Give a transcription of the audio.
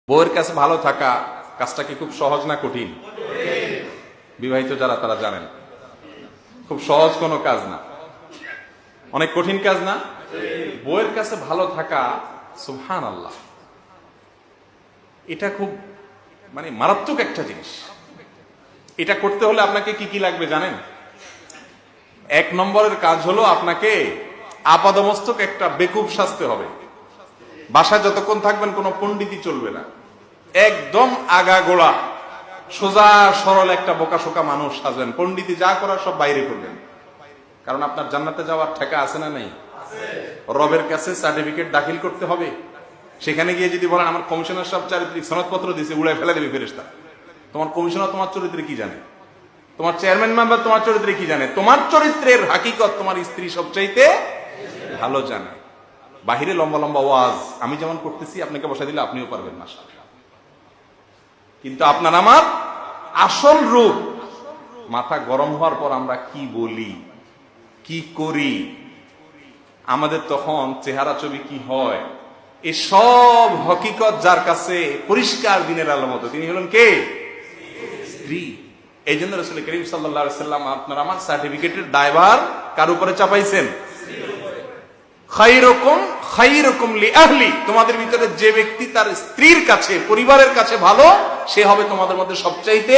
বউয়ের কাছে ভালো থাকা কাজটা কি খুব সহজ না কঠিন? বিবাহিত যারা তারা জানেন খুব সহজ কোনো কাজ না, অনেক কঠিন কাজ না। বউয়ের কাছে ভালো থাকা, সুবহানাল্লাহ, এটা খুব মারাত্মক একটা জিনিস। এটা করতে হলে আপনাকে কি কি লাগবে জানেন? এক নম্বরের কাজ হলো আপনাকে আপাদমস্তক একটা বেকুব সাজতে হবে। বাসায় যতক্ষণ থাকবেন কোনো পণ্ডিতই চলবে না, একদম আগা গোড়া সোজা সরল একটা বোকাশোকা মানুষ সাজবেন। পণ্ডিতি যা করার সব বাইরে করবেন, কারণ আপনার জান্নাতে যাওয়ার ঠেকা আছে না নেই? রবের কাছে সার্টিফিকেট দাখিল করতে হবে। সেখানে গিয়ে যদি বলেন আমার কমিশনার সব চারিত্রিক সনদপত্র দিয়েছে, উড়াই ফেলে দেবে ফেরেশতা। তোমার কমিশনার তোমার চরিত্রে কি জানে? তোমার চেয়ারম্যান মেম্বার তোমার চরিত্রে কি জানে? তোমার চরিত্রের হাকিকত তোমার স্ত্রী সবচাইতে ভালো জানে। বাহিরে লম্বা লম্বা ওয়াজ আমি যেমন করতেছি, আপনাকে বসাই দিলে আপনিও পারবেন না, কিন্তু আপনার আমার আসল রূপ, মাথা গরম হওয়ার পর আমরা কি বলি, কি করি, আমাদের তখন চেহারা ছবি কি হয়, এই সব হকিকত যার কাছে পরিষ্কার দিনের আলোর মতো, তিনি হলেন কে? স্ত্রী। এই জন্য রাসূল করিম সাল্লাল্লাহু আলাইহি ওয়াসাল্লাম আপনার আমার সার্টিফিকেটের দায়ভার কার উপরে চাপাইছেন? খায়রুকুম খায়রুকুম লিআহলি, তোমাদের ভিতরে যে ব্যক্তি তার স্ত্রীর কাছে, পরিবারের কাছে ভালো, সে হবে তোমাদের মধ্যে সবচাইতে